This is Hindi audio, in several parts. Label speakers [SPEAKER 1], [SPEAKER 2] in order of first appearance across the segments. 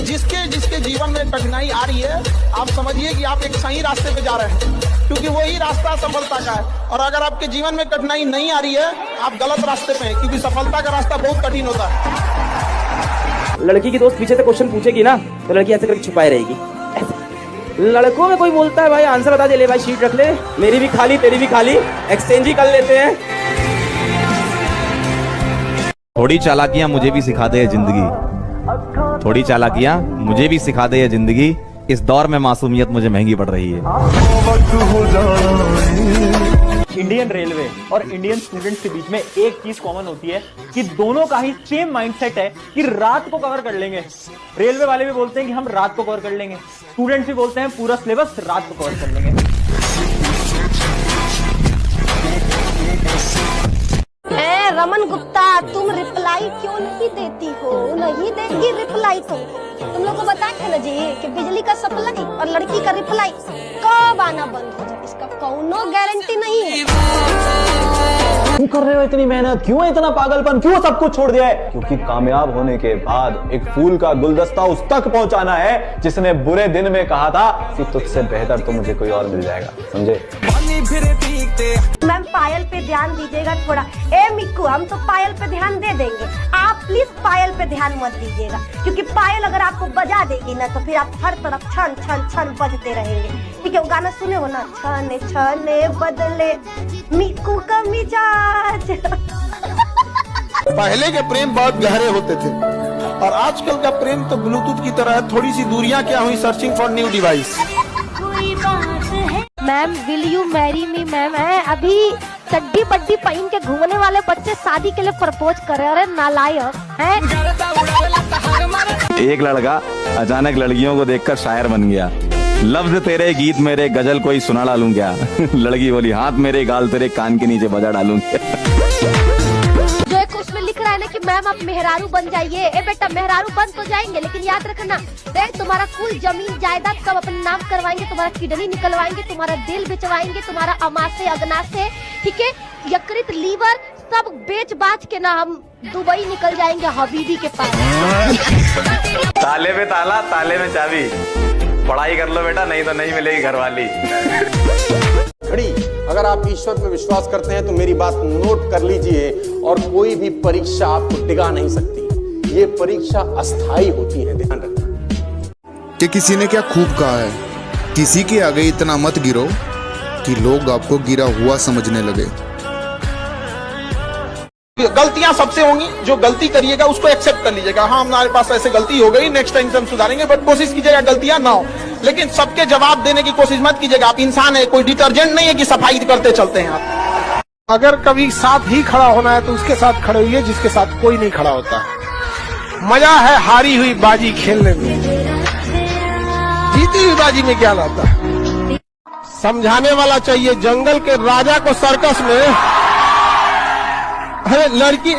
[SPEAKER 1] जिसके जिसके जीवन में कठिनाई आ रही है, आप समझिए कि आप एक सही रास्ते पे जा रहे हैं, क्योंकि वही रास्ता सफलता का है। और अगर आपके जीवन में कठिनाई नहीं आ रही है, आप गलत रास्ते पे हैं, क्योंकि सफलता का रास्ता बहुत कठिन होता है।
[SPEAKER 2] लड़की की दोस्त पीछे से क्वेश्चन पूछेगी ना, तो लड़की ऐसे करके छुपाए रहेगी। लड़कों में कोई बोलता है भाई आंसर बता दे, ले भाई शीट रख ले, मेरी भी खाली तेरी भी खाली, एक्सचेंज ही कर लेते हैं।
[SPEAKER 3] थोड़ी चालाकियां मुझे भी सिखा दे जिंदगी, थोड़ी चालाकियां मुझे भी सिखा दे जिंदगी, इस दौर में मासूमियत मुझे महंगी पड़ रही है।
[SPEAKER 4] इंडियन रेलवे और इंडियन स्टूडेंट्स के बीच में एक चीज कॉमन होती है कि दोनों का ही सेम माइंडसेट है कि रात को कवर कर लेंगे। रेलवे वाले भी बोलते हैं कि हम रात को कवर कर लेंगे, स्टूडेंट्स भी बोलते हैं पूरा सिलेबस रात को कवर कर लेंगे।
[SPEAKER 5] रमन गुप्ता, तुम रिप्लाई क्यों नहीं देती हो? नहीं देगी रिप्लाई तुम लोग को बताया था ना जी कि बिजली का सप्लाई और लड़की का रिप्लाई कब आना बंद हो जाए, इसका कोनो गारंटी नहीं है।
[SPEAKER 4] क्यों कर रहे हो इतनी मेहनत, क्यों इतना पागलपन, क्यों सब कुछ छोड़ दिया है? क्योंकि कामयाब होने के बाद एक फूल का गुलदस्ता उस तक पहुंचाना है जिसने बुरे दिन में कहा था कि तुझसे बेहतर तो मुझे कोई और मिल जाएगा, समझे?
[SPEAKER 5] मैम पायल पे ध्यान दीजिएगा थोड़ा। ए मिक्कू, हम तो पायल पे ध्यान दे देंगे, आप प्लीज पायल पे ध्यान मत दीजिएगा, क्योंकि पायल अगर आपको बजा देगी ना तो फिर आप हर तरफ छन छन छन बजते रहेंगे। ठीक है, वो गाना सुने हो ना, छने छने बदले मिक्कू का मिजाज।
[SPEAKER 1] पहले के प्रेम बहुत गहरे होते थे और आजकल का प्रेम तो ब्लूटूथ की तरह है, थोड़ी सी दूरियां क्या हुई, searching for new device.
[SPEAKER 5] Ma'am will you marry me? Ma'am है अभी चड्डी पड्डी पहन के घूमने वाले बच्चे शादी के लिए प्रपोज कर रहे हैं, अरे नालायक है।
[SPEAKER 3] एक लड़का अचानक लड़कियों को देखकर शायर बन गया, लफ्ज तेरे गीत मेरे गजल कोई सुना डालूं क्या? लड़की बोली हाथ मेरे गाल तेरे कान के नीचे बजा डालूं क्या?
[SPEAKER 5] जो एक उसमें लिख रहा है ना कि मैम आप मेहरारू बन जाइए। ए बेटा, मेहरारू बन तो जाएंगे, लेकिन याद रखना देख तुम्हारा कुल जमीन जायदाद सब अपने नाम करवाएंगे, तुम्हारा किडनी निकलवाएंगे, तुम्हारा दिल बेचवाएंगे, तुम्हारा अमासे अगनासे, ठीक है, यकृत लीवर सब बेच बाच के ना हम दुबई निकल जाएंगे हबीबी के पास।
[SPEAKER 3] ताले पे ताला, ताले में चाबी, पढ़ाई कर लो बेटा, नहीं तो नहीं मिलेगी घरवाली।
[SPEAKER 6] अगर आप ईश्वर पे विश्वास करते हैं तो मेरी बात नोट कर लीजिए, और कोई भी परीक्षा आपको डिगा नहीं सकती, ये परीक्षा अस्थाई होती है, ध्यान रखना।
[SPEAKER 7] कि किसी ने क्या खूब कहा है, किसी के आगे इतना मत गिरो कि लोग आपको गिरा हुआ समझने लगे।
[SPEAKER 1] गलतियां सबसे होंगी, जो गलती करिएगा उसको एक्सेप्ट कर लीजिएगा, हाँ हमारे पास ऐसे गलती हो गई, नेक्स्ट टाइम से हम सुधारेंगे, बट कोशिश कीजिएगा गलतियां ना हो। लेकिन सबके जवाब देने की कोशिश मत कीजिएगा, आप इंसान है, कोई डिटर्जेंट नहीं है कि सफाई करते चलते हैं आप। अगर कभी साथ ही खड़ा होना है तो उसके साथ खड़े हुए जिसके साथ कोई नहीं खड़ा होता। मजा है हारी हुई बाजी खेलने में, जीती हुई बाजी में क्या लाता है। समझाने वाला चाहिए, जंगल के राजा को सर्कस में, अरे लड़की,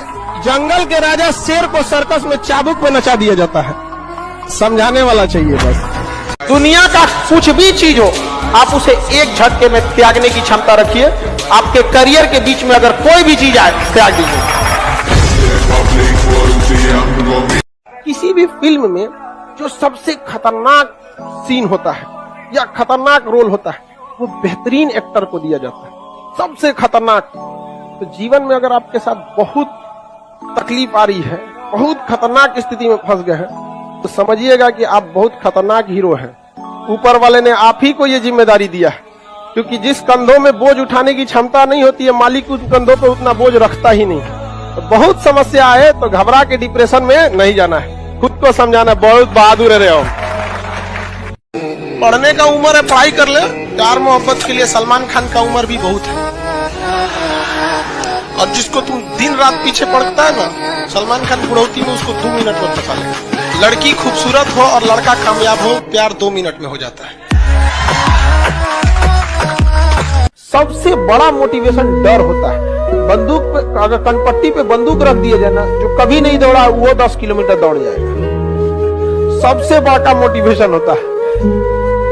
[SPEAKER 1] जंगल के राजा शेर को सर्कस में चाबुक पे नचा दिया जाता है। समझाने वाला चाहिए बस। दुनिया का कुछ भी चीज हो, आप उसे एक झटके में त्यागने की क्षमता रखिए। आपके करियर के बीच में अगर कोई भी चीज आए, त्याग दीजिए। किसी भी फिल्म में जो सबसे खतरनाक सीन होता है या खतरनाक रोल होता है, वो बेहतरीन एक्टर को दिया जाता है, सबसे खतरनाक। तो जीवन में अगर आपके साथ बहुत तकलीफ आ रही है, बहुत खतरनाक स्थिति में फंस गए हैं, तो समझिएगा कि आप बहुत खतरनाक हीरो हैं। ऊपर वाले ने आप ही को ये जिम्मेदारी दिया है, क्योंकि जिस कंधों में बोझ उठाने की क्षमता नहीं होती है, मालिक उस कंधों पे उतना बोझ रखता ही नहीं। तो बहुत समस्या आए तो घबरा के डिप्रेशन में नहीं जाना है, खुद को समझाना, बहुत बहादुर रहे हो। पढ़ने का उम्र है, पढ़ाई कर ले। प्यार मोहब्बत के लिए सलमान खान का उम्र भी बहुत है, और जिसको तुम दिन रात पीछे पड़ता है ना, सलमान खान बुढ़ौती में उसको 2 मिनट में फंसा ले। लड़की खूबसूरत हो और लड़का कामयाब हो, प्यार 2 मिनट में हो जाता है। सबसे बड़ा मोटिवेशन डर होता है। बंदूक पे, अगर कनपट्टी पे बंदूक रख दिया जाए ना, जो कभी नहीं दौड़ा वो 10 किलोमीटर दौड़ जाएगा। सबसे बड़ा मोटिवेशन होता है।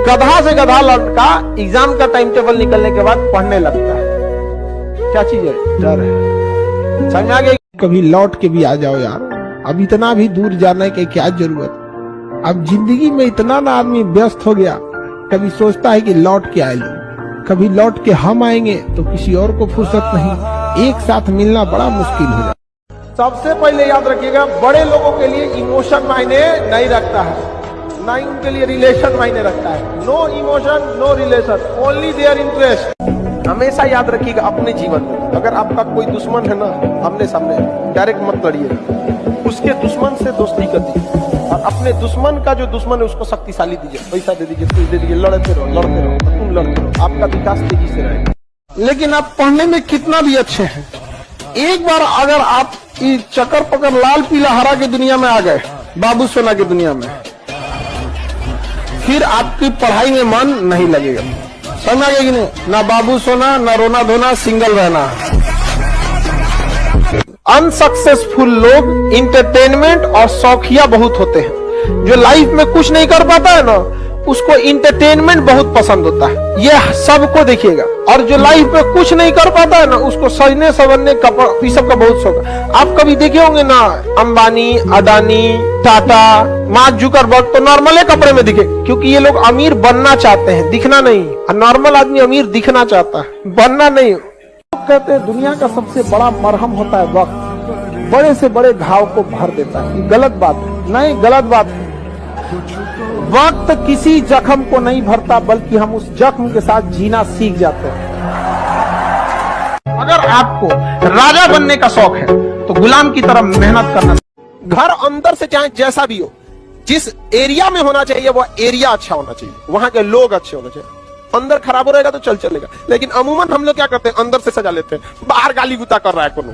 [SPEAKER 1] गधा से गधा लड़का एग्जाम का टाइम टेबल निकलने के बाद पढ़ने लगता है। क्या चीज है? डर है। समझ आ गया? कभी लौट के भी आ जाओ यार, अब इतना भी दूर जाने की क्या जरूरत। अब जिंदगी में इतना ना आदमी व्यस्त हो गया, कभी सोचता है कि लौट के आए लोग, कभी लौट के हम आएंगे तो किसी और को फुर्सत नहीं, एक साथ मिलना बड़ा मुश्किल हो जाता। सबसे पहले याद रखिएगा, बड़े लोगों के लिए इमोशन मायने नहीं रखता है, ना ही उनके लिए रिलेशन मायने रखता है। No emotion no relation, only their interest. हमेशा याद रखिएगा अपने जीवन में, अगर आपका कोई दुश्मन है ना, आमने सामने डायरेक्ट मत लड़िएगा, उसके दुश्मन से दोस्ती कर दीजिए, और अपने दुश्मन का जो दुश्मन है उसको शक्तिशाली दीजिए, पैसा दे दीजिए, कुछ दे दीजिए, लड़ते रहो, तुम लड़ते रहो, आपका विकास तेजी से रहेगा। लेकिन आप पढ़ने में कितना भी अच्छे हैं, एक बार अगर आप इस चक्कर पकड़ लाल पीला हरा की दुनिया में आ गए, बाबू सोना की दुनिया में, फिर आपकी पढ़ाई में मन नहीं लगेगा। समझ आ गया कि नहीं? ना बाबू सोना, ना रोना धोना, सिंगल रहना। अनसक्सेसफुल लोग इंटरटेनमेंट और शौकिया बहुत होते हैं। जो लाइफ में कुछ नहीं कर पाता है ना, उसको इंटरटेनमेंट बहुत पसंद होता है, ये सबको देखिएगा। और जो लाइफ में कुछ नहीं कर पाता है ना, उसको सजने संवरने ये सब का बहुत शौक है। आप कभी देखे होंगे ना, अंबानी, अडानी, टाटा, मार्क जुकरबर्ग तो नॉर्मल कपड़े में दिखे, क्योंकि ये लोग अमीर बनना चाहते हैं, दिखना नहीं। और नॉर्मल आदमी अमीर दिखना चाहता है, बनना नहीं। लोग कहते हैं दुनिया का सबसे बड़ा मरहम होता है वक्त, बड़े से बड़े घाव को भर देता है। ये गलत बात है, नहीं गलत बात है। वक्त किसी जख्म को नहीं भरता, बल्कि हम उस जख्म के साथ जीना सीख जाते हैं। अगर आपको राजा बनने का शौक है तो गुलाम की तरह मेहनत करना। घर अंदर से चाहे जैसा भी हो, जिस एरिया में होना चाहिए वो एरिया अच्छा होना चाहिए, वहां के लोग अच्छे होने चाहिए। अंदर खराब हो रहेगा तो चलेगा, लेकिन अमूमन हम लोग क्या करते हैं, अंदर से सजा लेते हैं, बाहर गाली गुता कर रहा है कोनो,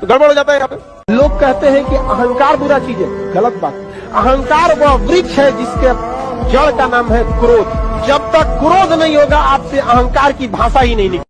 [SPEAKER 1] तो गड़बड़ हो जाता है यहाँ पे। लोग कहते हैं कि अहंकार बुरा चीज है, गलत बात। अहंकार वह वृक्ष है जिसके जड़ का नाम है क्रोध। जब तक क्रोध नहीं होगा, आपसे अहंकार की भाषा ही नहीं निकलेगी।